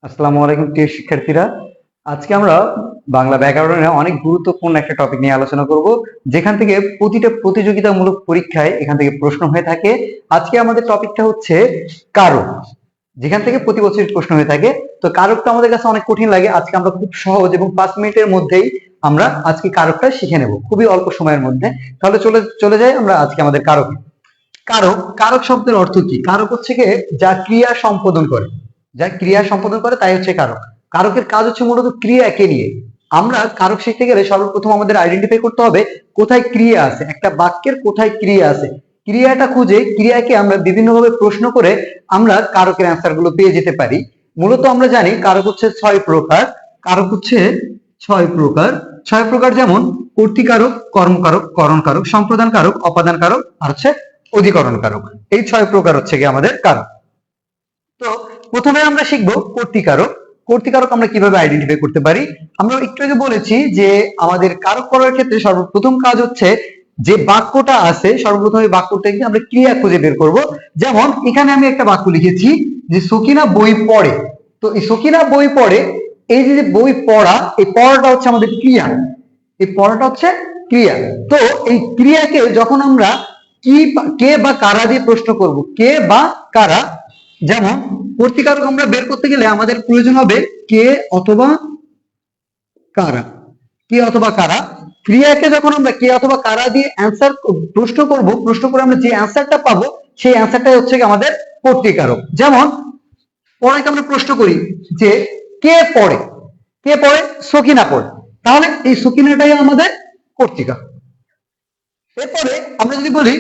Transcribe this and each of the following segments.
আসসালামু আলাইকুম প্রিয় শিক্ষার্থীরা। আজকে আমরা বাংলা ব্যাকরণের অনেক গুরুত্বপূর্ণ একটা টপিক নিয়ে আলোচনা করব, যেখান থেকে প্রতিটা প্রতিযোগিতামূলক পরীক্ষায় এখান থেকে প্রশ্ন হয়ে থাকে। আজকে আমাদের টপিকটা হচ্ছে কারক, যেখান থেকে প্রতি বছর প্রশ্ন হয়ে থাকে। তো কারকটা আমাদের কাছে অনেক কঠিন লাগে, আজকে আমরা খুব সহজ এবং 5 মিনিটের মধ্যেই আমরা আজকে কারকটা শিখে নেব, খুবই অল্প সময়ের মধ্যে। তাহলে চলে চলে যাই আমরা আজকে আমাদের কারকে। কারক, কারক শব্দের অর্থ কি? কারক হচ্ছে গিয়ে যা ক্রিয়া সম্পাদন করে, যা ক্রিয়া সম্পাদন করে তাই হচ্ছে কারক। কারকের কাজ হচ্ছে মূলত ক্রিয়াকে নিয়ে। আমরা কারক শিখতে গেলে সর্বপ্রথম আমাদের আইডেন্টিফাই করতে হবে কোথায় ক্রিয়া আছে, একটা বাক্যের কোথায় ক্রিয়া আছে। ক্রিয়াটা খুঁজে ক্রিয়াকে আমরা বিভিন্নভাবে প্রশ্ন করে আমরা কারকের অ্যান্সার গুলো পেয়ে যেতে পারি। মূলত আমরা জানি কারক হচ্ছে 6 প্রকার। কারক হচ্ছে 6 প্রকার। 6 প্রকার যেমন কর্তৃকারক, কর্মকারক, করণকারক, সম্প্রদান কারক, অপাদান কারক আর হচ্ছে অধিকরণ কারক। এই 6 প্রকার হচ্ছে গিয়ে আমাদের কারক। তো প্রথমে আমরা শিখবো কর্তৃকারক। কর্তৃকারক আমরা কিভাবে আইডেন্টিফাই করতে পারি? আমরা একটু আগে বলেছি যে আমাদের কারক করার ক্ষেত্রে সর্বপ্রথম কাজ হচ্ছে যে বাক্যটা আছে সর্বপ্রথম এই বাক্যটাকে আমরা ক্রিয়া খুঁজে বের করব। যেমন এখানে আমি একটা বাক্য লিখেছি যে সকিনা বই পড়ে। তো এই সকিনা বই পড়ে, এই যে বই পড়া, এই পড়াটা হচ্ছে আমাদের ক্রিয়া, এই পড়াটা হচ্ছে ক্রিয়া। তো এই ক্রিয়াকে যখন আমরা কে বা কারা দিয়ে প্রশ্ন করব, কে বা কারা, যেমন কর্তৃকারক আমরা বের করতে গেলে আমাদের প্রয়োজন হবে কে অথবা কারা। কে অথবা কারা, ক্রিয়াকে যখন আমরা কে অথবা কারা দিয়ে অ্যান্সার প্রশ্ন করব, প্রশ্ন করে আমরা যে অ্যান্সারটা পাবো সেই অ্যান্সারটাই হচ্ছে আমাদের কর্তৃকারক। যেমন পড়াকে আমরা প্রশ্ন করি যে কে পড়ে, কে পড়ে? সকিনা পড়ে, তাহলে এই সকিনাটাই আমাদের কর্তৃকারক। এরপরে আমরা যদি বলি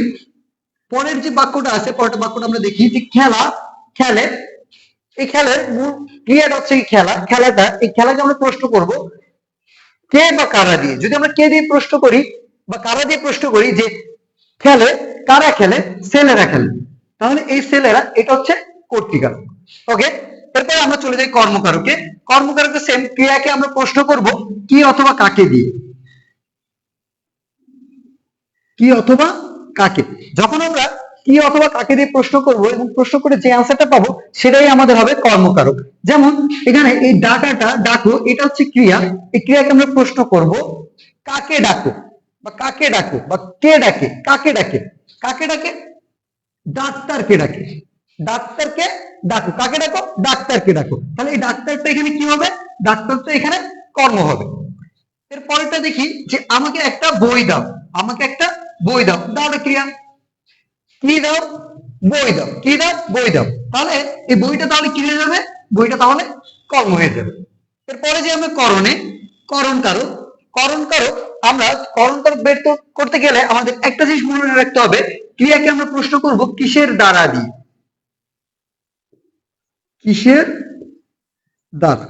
পরের যে বাক্যটা আছে, পরের বাক্যটা আমরা দেখি যে খেলা, খেলে, এই খেলার মূল ক্রিয়াটা হচ্ছে এই খেলা, খেলাটা, এই খেলাকে আমরা প্রশ্ন করব কে বা কারা দিয়ে। যদি আমরা কে দিয়ে প্রশ্ন করি বা কারা দিয়ে প্রশ্ন করি যে খেলে, কারা খেলে? ছেলেরা খেলে, তাহলে এই ছেলেরা এটা হচ্ছে কর্তৃকারক। ওকে, এরপরে আমরা চলে যাই কর্মকারকে। কর্মকারকে সেম, ক্রিয়াকে আমরা প্রশ্ন করব কি অথবা কাকে দিয়ে, কি অথবা কাকে। যখন আমরা কি অথবা কাকে দিয়ে প্রশ্ন করব এবং প্রশ্ন করে যে অ্যান্সারটা পাবো সেটাই আমাদের হবে কর্মকারক। যেমন এখানে এই ডাকাটা, ডাকো, এটা হচ্ছে ক্রিয়া, এই ক্রিয়াকে আমরা প্রশ্ন করব কাকে ডাকো বা কাকে ডাকো বা কে ডাকে, কাকে ডাকে, কাকে ডাকে? ডাক্তারকে ডাকে, ডাক্তারকে ডাকো, কাকে ডাকো? ডাক্তারকে ডাকো। তাহলে এই ডাক্তারটা এখানে কি হবে? ডাক্তারটা এখানে কর্ম হবে। এর পরেরটা দেখি যে আমাকে একটা বই দাও, আমাকে একটা বই দাও, দাও ক্রিয়া, কি দাও? বই দাও, কি দাও? বই দাও। তাহলে এই বইটা তাহলে কি হয়ে যাবে? বইটা তাহলে কর্ম হয়ে যাবে। এরপরে যে আমরা করণে, করণ কারক, করণ কারক, আমরা করণ কারক বের করতে গেলে আমাদের একটা জিনিস মনে রাখতে হবে, ক্রিয়াকে আমরা প্রশ্ন করব কিসের দ্বারা দিয়ে, কিসের দ্বারা।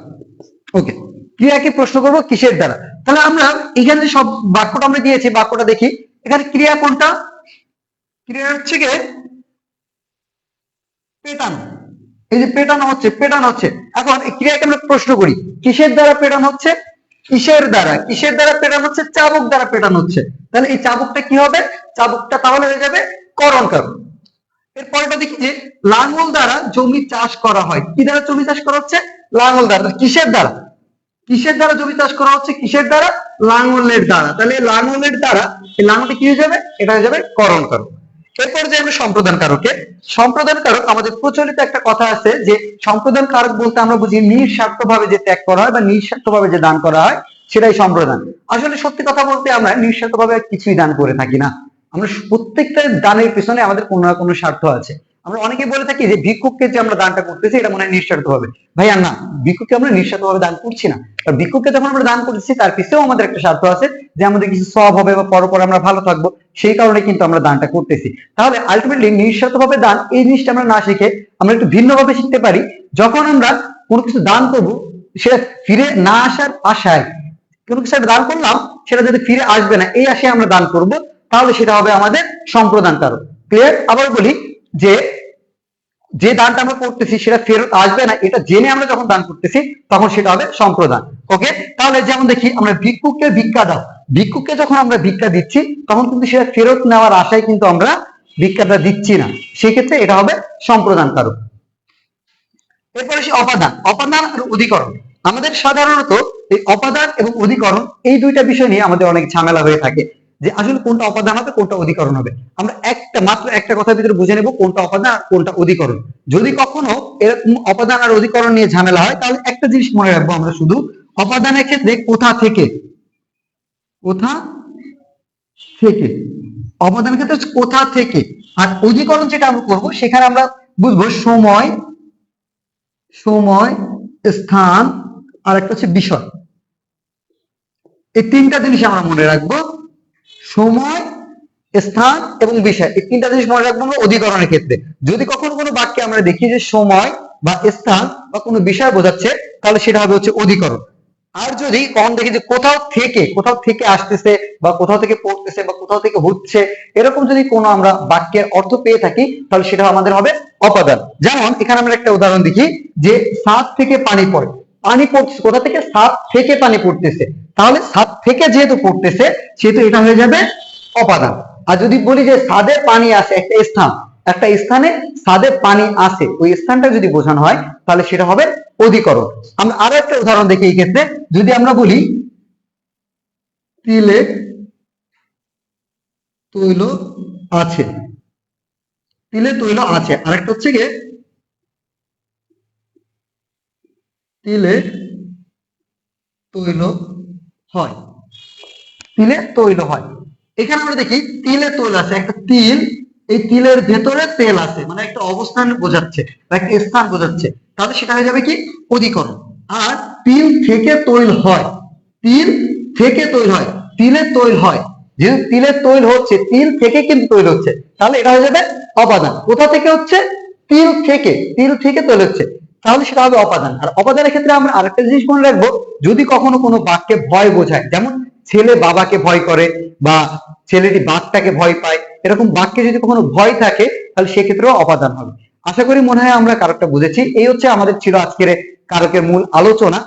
ওকে, ক্রিয়াকে প্রশ্ন করব কিসের দ্বারা। তাহলে আমরা এখানে যে সব বাক্যটা আমরা দিয়েছি, বাক্যটা দেখি এখানে ক্রিয়া কোনটা? ক্রিয়া হচ্ছে গিয়ে পেটানো, এই যে পেটানো হচ্ছে, পেটানো হচ্ছে। এখন এই ক্রিয়াকে আমরা প্রশ্ন করি কিসের দ্বারা পেটানো হচ্ছে? কিসের দ্বারা, কিসের দ্বারা পেটানো হচ্ছে? চাবুক দ্বারা পেটানো হচ্ছে। তাহলে এই চাবুকটা কি হবে? চাবুকটা তাহলে হয়ে যাবে করণ কারক। এরপরটা দেখি যে লাঙ্গল দ্বারা জমি চাষ করা হয়, কি দ্বারা জমি চাষ করা হচ্ছে? লাঙ্গল দ্বারা। কিসের দ্বারা, কিসের দ্বারা জমি চাষ করা হচ্ছে? কিসের দ্বারা? লাঙ্গলের দ্বারা। তাহলে লাঙ্গলের দ্বারা, এই লাঙ্গলটা কি হয়ে যাবে? এটা হয়ে যাবে করণ কারক। এরপরে যে আমরা সম্প্রদান কারকে, সম্প্রদান কারক আমাদের প্রচলিত একটা কথা আছে যে সম্প্রদান কারক বলতে আমরা বুঝি নিঃস্বার্থ ভাবে যে ত্যাগ করা হয় বা নিঃস্বার্থ ভাবে যে দান করা হয় সেটাই সম্প্রদান। আসলে সত্যি কথা বলতে আমরা নিঃস্বার্থ ভাবে কিছুই দান করে থাকি না, আমরা প্রত্যেকটা দানের পিছনে আমাদের কোনো না কোনো স্বার্থ আছে। আমরা অনেকে বলে থাকি যে ভিক্ষুককে যে আমরা দানটা করতেছি এটা মনে হয় নিঃস্বার্থ ভাবে। ভাইয়া না, ভিক্ষুককে আমরা নিঃস্বার্থ ভাবে দান করছি না। আর ভিক্ষুককে যখন আমরা দান করতেছি তার পিছনেও আমাদের একটা স্বার্থ আছে, যে আমাদের কিছু সওয়াব হবে বা পরপর আমরা ভালো থাকবো, সেই কারণে কিন্তু আমরা দানটা করতেছি। তাহলে আলটিমেটলি নিঃস্বার্থ ভাবে দান, এই জিনিসটা আমরা না শিখে আমরা একটু ভিন্নভাবে শিখতে পারি। যখন আমরা কোনো কিছু দান করব সেটা ফিরে না আসার আশায়, কোনো কিছু একটা দান করলাম সেটা যদি ফিরে আসবে না এই আশায় আমরা দান করব, তাহলে সেটা হবে আমাদের সম্প্রদান কারক। ক্লিয়ার? আবার বলি যে যে দানটা আমরা করতেছি সেটা ফেরত আসবে না এটা জেনে আমরা যখন দান করতেছি তখন সেটা হবে সম্প্রদান। ওকে, তাহলে যেমন দেখি আমরা ভিক্ষুককে ভিক্ষা দাও, ভিক্ষুককে যখন আমরা ভিক্ষা দিচ্ছি তখন কিন্তু সেটা ফেরত নেওয়ার আশায় কিন্তু আমরা ভিক্ষাটা দিচ্ছি না, সেক্ষেত্রে এটা হবে সম্প্রদান কারক। এরপরে আসি অপাদান। অপাদান আর অধিকরণ। আমাদের সাধারণত এই অপাদান এবং অধিকরণ এই দুইটা বিষয় নিয়ে আমাদের অনেক ঝামেলা হয়ে থাকে, যে আসলে কোনটা অপাদান হবে কোনটা অধিকরণ হবে। আমরা মাত্র একটা কথার ভিতরে বুঝে নেব কোনটা অপাদান আর কোনটা অধিকরণ। যদি কখনো এরকম অপাদান আর অধিকরণ নিয়ে ঝামেলা হয়, তাহলে একটা জিনিস মনে রাখবো আমরা শুধু, অপাদানের ক্ষেত্রে কোথা থেকে, কোথা থেকে, অপাদানের ক্ষেত্রে কোথা থেকে। আর অধিকরণ যেটা আমরা করবো সেখানে আমরা বুঝবো সময়, স্থান, আর একটা হচ্ছে বিষয়। এই তিনটা জিনিস আমরা মনে রাখবো, সময়, স্থান এবং বিষয়। এই তিনটা জিনিস মনে রাখবো আমরা অধিকরণের ক্ষেত্রে। যদি কখনো কোনো বাক্যে আমরা দেখি যে সময় বা স্থান বা কোনো বিষয় বোঝাচ্ছে, তাহলে সেটা হবে হচ্ছে অধিকরণ। আর যদি কখন দেখি যে কোথাও থেকে আসতেছে বা কোথাও থেকে পড়তেছে বা কোথাও থেকে হচ্ছে, এরকম যদি কোনো আমরা বাক্যের অর্থ পেয়ে থাকি, তাহলে সেটা আমাদের হবে অপাদান। যেমন এখানে আমরা একটা উদাহরণ দেখি যে ছাদ থেকে পানি পড়ে। পানি পড়ছে কোথা থেকে? ছাদ থেকে পানি পড়তেছে। তাহলে ছাদ থেকে যেহেতু পড়তেছে, সেহেতু এটা হয়ে যাবে অপাদান। আর যদি বলি যে ছাদে পানি আছে, একটা স্থানে ছাদে পানি আছে, ওই স্থানটা যদি বোঝানো হয়, তাহলে সেটা হবে অধিকরণ। আমরা আরো একটা উদাহরণ দেখি এই ক্ষেত্রে। যদি আমরা বলি তিলে তৈল আছে, তিলে তৈল আছে, আরেকটা হচ্ছে গিয়ে তিলে তৈল হয়, তিলে তৈল হয়। এখানে আমরা দেখি তিলে তৈল আছে, একটা তিল, এই তিলের ভেতরে তেল আছে, মানে একটা অবস্থান বোঝাচ্ছে বা একটা স্থান বোঝাচ্ছে, তাহলে সেটা হয়ে যাবে কি? অধিকরণ। আর তিল থেকে তৈল হয়, তিল থেকে তৈল হয়, তিলে তৈল হয়, যেহেতু তিলে তৈল হচ্ছে, তিল থেকে কিন্তু তৈল হচ্ছে, তাহলে এটা হয়ে যাবে অপাদান। কোথা থেকে হচ্ছে? তিল থেকে তৈল হচ্ছে, তাহলে সেটা হবে অপাদান। আর অপাদানের ক্ষেত্রে আমরা আরেকটা জিনিস মনে রাখবো, যদি কখনো কোনো বাক্যে ভয় বোঝায়, যেমন ছেলে বাবাকে ভয় করে বা ছেলেটি বাঘটাকে ভয় পায়, এরকম বাক্যে যদি কখনো ভয় থাকে, তাহলে সেক্ষেত্রেও অপাদান হবে। আশা করি মনে হয় আমরা কারকটা বুঝেছি। এই হচ্ছে আমাদের ছিল আজকের কারকের মূল আলোচনা।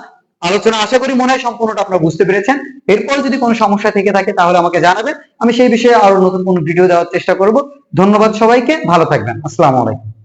আশা করি মনে হয় সম্পূর্ণটা আপনারা বুঝতে পেরেছেন। এরপর যদি কোনো সমস্যা থেকে থাকে তাহলে আমাকে জানাবেন, আমি সেই বিষয়ে আরো নতুন কোনো ভিডিও দেওয়ার চেষ্টা করব। ধন্যবাদ সবাইকে, ভালো থাকবেন। আসসালামু আলাইকুম।